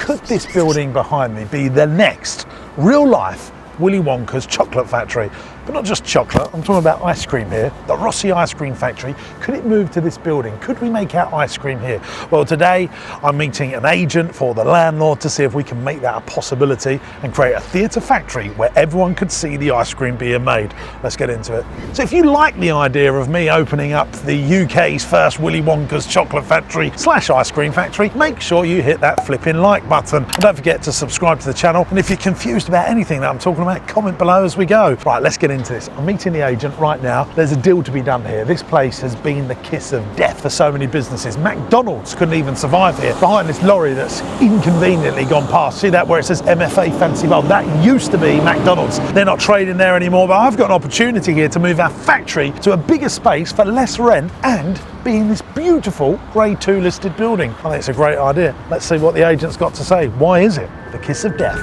could this building behind me be the next real-life Willy Wonka's chocolate factory? But not just chocolate, I'm talking about ice cream here. The Rossi Ice Cream Factory. Could it move to this building? Could we make our ice cream here? Well, today I'm meeting an agent for the landlord to see if we can make that a possibility and create a theatre factory where everyone could see the ice cream being made. Let's get into it. So if you like the idea of me opening up the UK's first Willy Wonka's chocolate factory / ice cream factory, make sure you hit that flipping like button. And don't forget to subscribe to the channel. And if you're confused about anything that I'm talking about, comment below as we go. Right, let's get into this. I'm meeting the agent right now. There's a deal to be done here. This place has been the kiss of death for so many businesses. McDonald's couldn't even survive here. Behind this lorry that's inconveniently gone past, see that where it says MFA Fancy Bowl? That used to be McDonald's. They're not trading there anymore, but I've got an opportunity here to move our factory to a bigger space for less rent and be in this beautiful Grade 2 listed building. I think it's a great idea. Let's see what the agent's got to say. Why is it the kiss of death?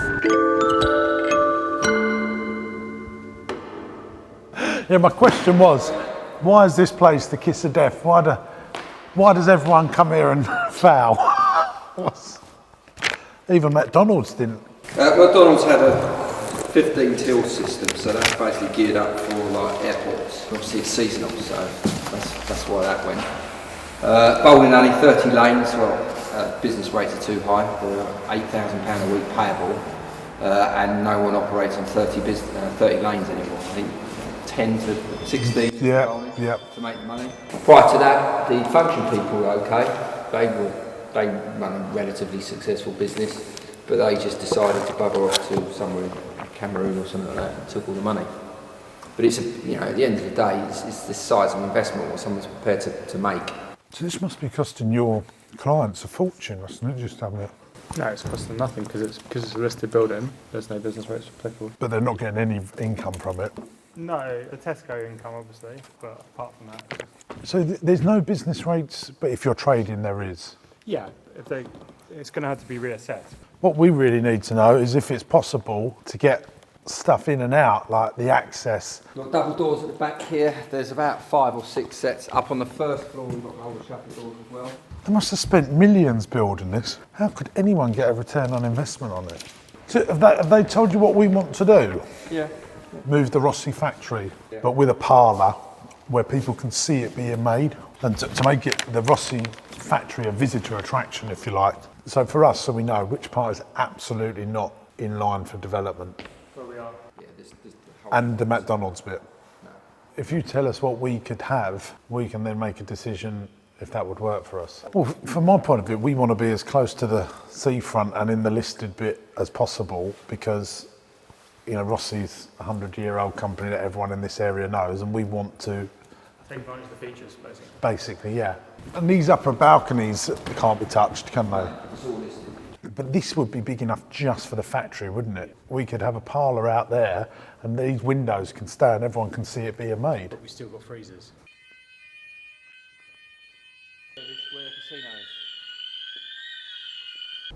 Yeah, my question was, why is this place the kiss of death? Why does everyone come here and foul? Even McDonald's didn't. McDonald's had a 15 till system, so that's basically geared up for like airports. Obviously it's seasonal, so that's why that went. Bowling alley, 30 lanes, well, business rates are too high, for £8,000 a week payable, and no one operates on 30 lanes anymore. I think 10 to 16 to make the money. Prior to that, the function people were okay. They run a relatively successful business, but they just decided to bugger off to somewhere in Cameroon or something like that and took all the money. But it's, at the end of the day, it's the size of investment what someone's prepared to make. So this must be costing your clients a fortune, mustn't it, just having it? No, it's costing nothing because it's a listed building. There's no business rates applicable. But they're not getting any income from it. No, the Tesco income obviously, but apart from that. So there's no business rates, but if you're trading, there is. Yeah, it's going to have to be reassessed. What we really need to know is if it's possible to get stuff in and out, like the access. We've got double doors at the back here. There's about 5 or 6 sets. Up on the first floor, we've got roller shutter doors as well. They must have spent millions building this. How could anyone get a return on investment on it? So have they told you what we want to do? Yeah. Move the Rossi factory, but with a parlour where people can see it being made, and to make it the Rossi factory a visitor attraction, if you like. So for us, so we know which part is absolutely not in line for development. Where we are. Yeah, this the whole And the McDonald's bit. No. If you tell us what we could have, we can then make a decision if that would work for us. Well, from my point of view, we want to be as close to the seafront and in the listed bit as possible because Rossi's a 100-year-old company that everyone in this area knows, and we want to take advantage of the features, basically. Basically, yeah. And these upper balconies can't be touched, can they? It's all listed. But this would be big enough just for the factory, wouldn't it? We could have a parlour out there, and these windows can stay, and everyone can see it being made. But we still got freezers. Where the casino is.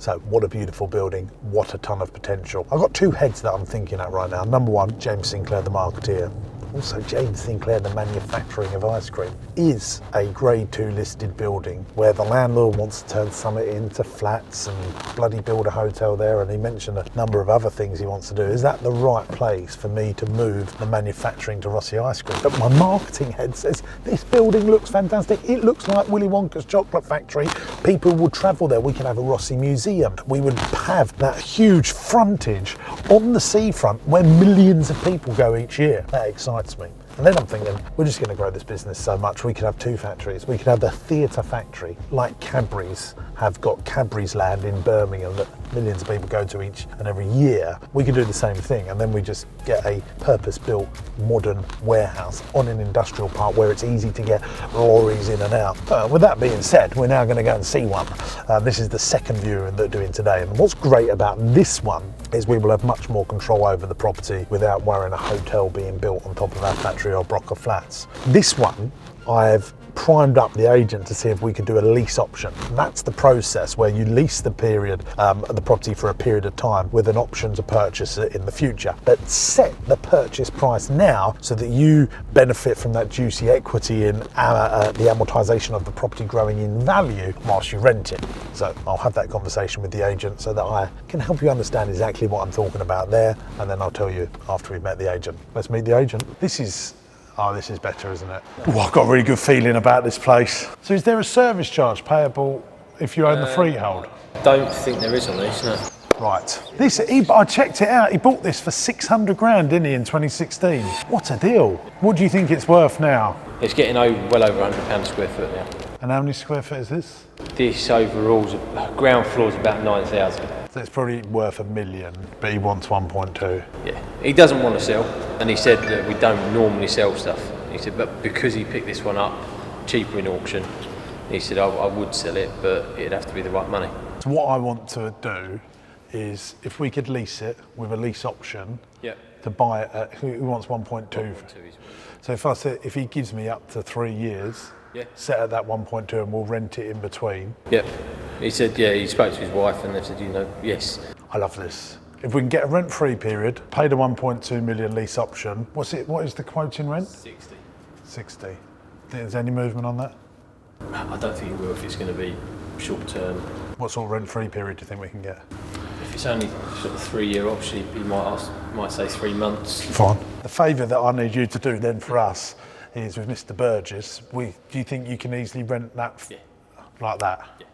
So what a beautiful building, what a ton of potential. I've got 2 heads that I'm thinking at right now. Number 1, James Sinclair, the marketeer. Also, James Sinclair, the manufacturing of ice cream, is a Grade 2 listed building where the landlord wants to turn Summit into flats and bloody build a hotel there, and he mentioned a number of other things he wants to do. Is that the right place for me to move the manufacturing to Rossi Ice Cream? But my marketing head says, this building looks fantastic. It looks like Willy Wonka's chocolate factory. People would travel there. We can have a Rossi museum. We would have that huge frontage on the seafront where millions of people go each year. That excites me. And then I'm thinking, we're just going to grow this business so much, we could have 2 factories. We could have the theatre factory, like Cadbury's have got Cadbury's Land in Birmingham that millions of people go to each and every year. We could do the same thing, and then we just get a purpose-built modern warehouse on an industrial park where it's easy to get lorries in and out. With that being said, we're now going to go and see one. This is the second viewing that we're doing today, and what's great about this one is we will have much more control over the property without worrying a hotel being built on top of our factory or block of flats. This one, I've primed up the agent to see if we could do a lease option. And that's the process where you lease the period, the property for a period of time with an option to purchase it in the future. But set the purchase price now so that you benefit from that juicy equity in the amortization of the property growing in value whilst you rent it. So I'll have that conversation with the agent so that I can help you understand exactly what I'm talking about there, and then I'll tell you after we've met the agent. Let's meet the agent. This is better, isn't it? Oh, I've got a really good feeling about this place. So is there a service charge payable if you own the freehold? I don't think there is on these, no. Right. I checked it out. He bought this for 600 grand, didn't he, in 2016? What a deal. What do you think it's worth now? It's getting well over £100 a square foot now. And how many square foot is this? This overall's, ground floor's about 9,000. So it's probably worth $1 million, but he wants 1.2. Yeah. He doesn't want to sell, and he said that we don't normally sell stuff. He said, but because he picked this one up cheaper in auction, he said, I would sell it, but it'd have to be the right money. So what I want to do is, if we could lease it with a lease option, to buy it at, who wants 1.2? So if he gives me up to 3 years, set at that 1.2 and we'll rent it in between. Yep. He said, he spoke to his wife and they said, yes. I love this. If we can get a rent-free period, pay the 1.2 million lease option, what is the quote in rent? 60. Think there's any movement on that? I don't think it will if it's going to be short term. What sort of rent-free period do you think we can get? If it's only sort of 3-year option, he might say 3 months. Fine. The favour that I need you to do then for us is with Mr. Burgess. Do you think you can easily rent that like that? Yeah.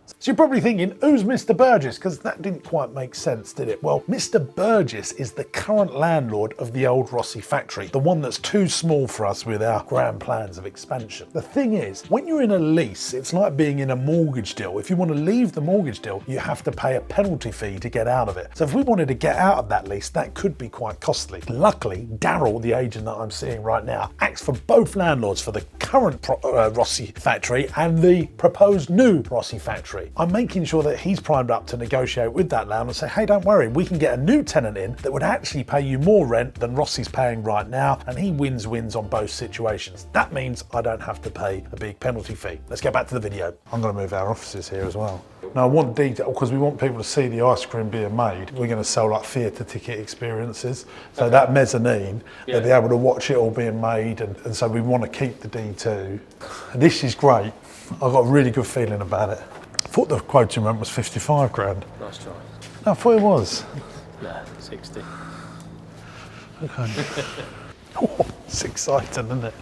So you're probably thinking, who's Mr. Burgess? Because that didn't quite make sense, did it? Well, Mr. Burgess is the current landlord of the old Rossi factory, the one that's too small for us with our grand plans of expansion. The thing is, when you're in a lease, it's like being in a mortgage deal. If you want to leave the mortgage deal, you have to pay a penalty fee to get out of it. So if we wanted to get out of that lease, that could be quite costly. Luckily, Daryl, the agent that I'm seeing right now, acts for both landlords for the current Rossi factory and the proposed new Rossi factory. I'm making sure that he's primed up to negotiate with that landlord and say, hey, don't worry, we can get a new tenant in that would actually pay you more rent than Rossi's paying right now, and he wins on both situations. That means I don't have to pay a big penalty fee. Let's get back to the video. I'm going to move our offices here as well. Now I want detail because we want people to see the ice cream being made. We're going to sell like theatre ticket experiences. So that mezzanine, they'll be able to watch it all being made, and so we want to keep the D2. And this is great. I've got a really good feeling about it. I thought the quoting rent was 55 grand. Nice try. No, I thought it was. Nah, 60. Okay. Oh, it's exciting, isn't it?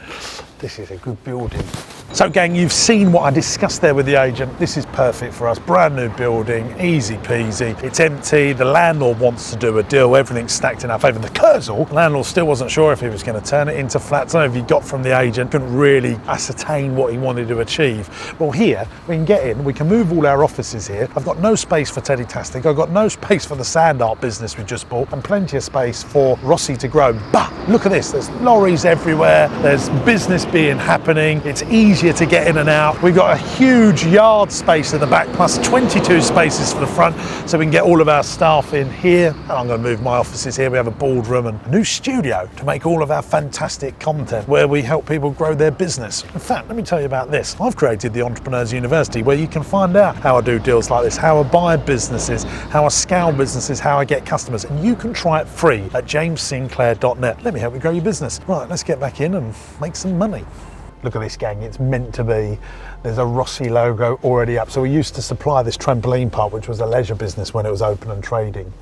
This is a good building. So gang, you've seen what I discussed there with the agent. This is perfect for us. Brand new building, easy peasy. It's empty. The landlord wants to do a deal. Everything's stacked in our favour. The Kurzel, the landlord still wasn't sure if he was going to turn it into flats. I don't know if he got from the agent, couldn't really ascertain what he wanted to achieve. Well, here, we can get in, we can move all our offices here. I've got no space for Teddy Tastic. I've got no space for the sand art business we just bought, and plenty of space for Rossi to grow. But look at this, there's lorries everywhere. There's business being happening. It's easier to get in and out. We've got a huge yard space at the back, plus 22 spaces for the front, so we can get all of our staff in here. And I'm going to move my offices here. We have a boardroom and a new studio to make all of our fantastic content where we help people grow their business. In fact, let me tell you about this. I've created the Entrepreneurs University, where you can find out how I do deals like this, how I buy businesses, how I scale businesses, how I get customers, and you can try it free at jamessinclair.net. Let me help you grow your business. Right, let's get back in and make some money. Look at this, gang, it's meant to be. There's a Rossi logo already up. So we used to supply this trampoline park, which was a leisure business when it was open and trading.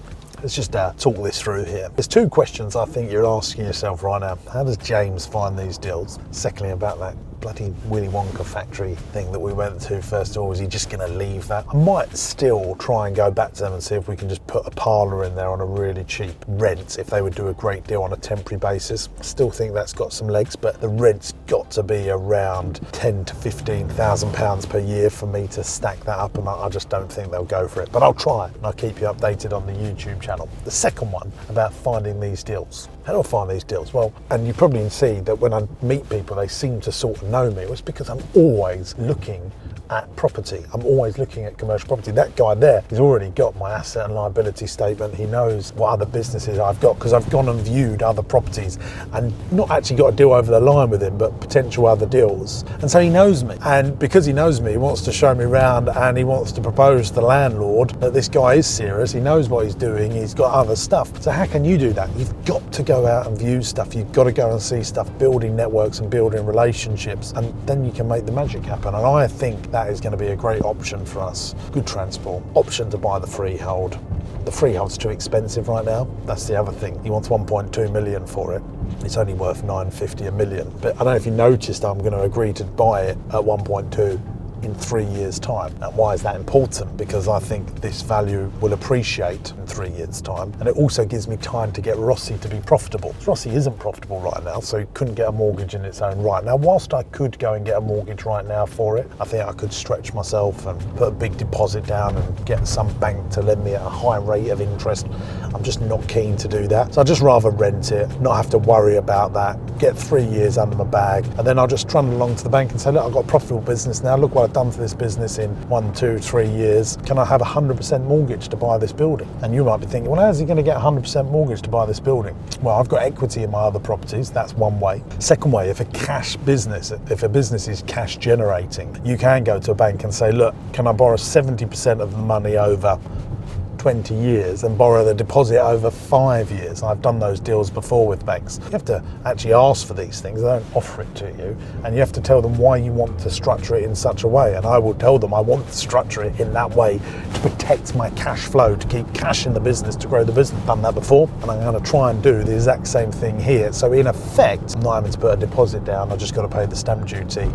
Let's just talk this through here. There's two questions I think you're asking yourself right now. How does James find these deals? Secondly, about that bloody Willy Wonka factory thing that we went to first of all, is he just going to leave that? I might still try and go back to them and see if we can just put a parlour in there on a really cheap rent, if they would do a great deal on a temporary basis. Still think that's got some legs, but the rent's got to be around £10,000 to £15,000 per year for me to stack that up, and I just don't think they'll go for it. But I'll try, and I'll keep you updated on the YouTube channel. The second one, about finding these deals. How do I find these deals? Well, and you probably see that when I meet people, they seem to sort of know me. Well, it's because I'm always looking at property. I'm always looking at commercial property. That guy there, he's already got my asset and liability statement. He knows what other businesses I've got because I've gone and viewed other properties and not actually got a deal over the line with him, but potential other deals. And so he knows me. And because he knows me, he wants to show me around and he wants to propose to the landlord that this guy is serious. He knows what he's doing. He's got other stuff. So how can you do that? You've got to go out and view stuff. You've got to go and see stuff, building networks and building relationships, and then you can make the magic happen. And I think that is going to be a great option for us. Good transport. Option to buy the freehold. The freehold's too expensive right now. That's the other thing. He wants 1.2 million for it. It's only worth 950 a million. But I don't know if you noticed, I'm going to agree to buy it at 1.2 in 3 years' time. And why is that important? Because I think this value will appreciate in 3 years' time. And it also gives me time to get Rossi to be profitable. Rossi isn't profitable right now, so he couldn't get a mortgage in its own right. Now, whilst I could go and get a mortgage right now for it, I think I could stretch myself and put a big deposit down and get some bank to lend me at a high rate of interest. I'm just not keen to do that. So I'd just rather rent it, not have to worry about that, get 3 years under my bag, and then I'll just trundle along to the bank and say, look, I've got a profitable business now. Look what I've done for this business in 1, 2, 3 years. Can I have a 100% mortgage to buy this building? And you might be thinking, well, how's he going to get a 100% mortgage to buy this building? Well, I've got equity in my other properties. That's one way. Second way, if a business is cash generating, you can go to a bank and say, look, can I borrow 70% of the money over 20 years and borrow the deposit over 5 years. I've done those deals before with banks. You have to actually ask for these things. They don't offer it to you, and you have to tell them why you want to structure it in such a way. And I will tell them I want to structure it in that way to protect my cash flow, to keep cash in the business, to grow the business. I've done that before, and I'm going to try and do the exact same thing here. So in effect, I'm not having to put a deposit down. I've just got to pay the stamp duty,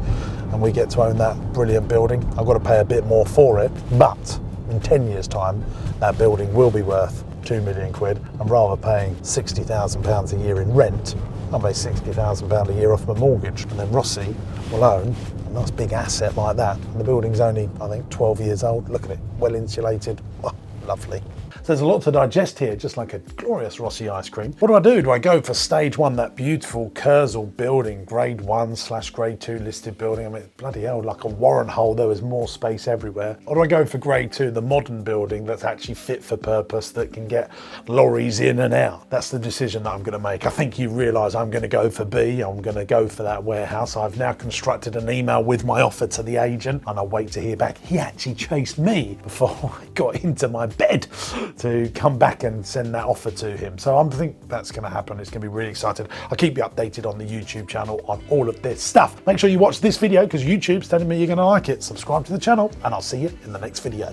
and we get to own that brilliant building. I've got to pay a bit more for it, but in 10 years' time, that building will be worth 2 million quid, and rather paying £60,000 a year in rent, I'll pay £60,000 a year off my mortgage. And then Rossi will own a nice big asset like that. And the building's only, I think, 12 years old. Look at it, well insulated. Oh, lovely. So there's a lot to digest here, just like a glorious Rossi ice cream. What do? Do I go for stage 1, that beautiful Kurzel building, grade 1/grade 2 listed building? I mean, bloody hell, like a warrant hole, there was more space everywhere. Or do I go for grade 2, the modern building that's actually fit for purpose, that can get lorries in and out? That's the decision that I'm going to make. I think you realise I'm going to go for B. I'm going to go for that warehouse. I've now constructed an email with my offer to the agent, and I'll wait to hear back. He actually chased me before I got into my bed to come back and send that offer to him. So I think that's going to happen. It's going to be really exciting. I'll keep you updated on the YouTube channel on all of this stuff. Make sure you watch this video because YouTube's telling me you're going to like it. Subscribe to the channel, and I'll see you in the next video.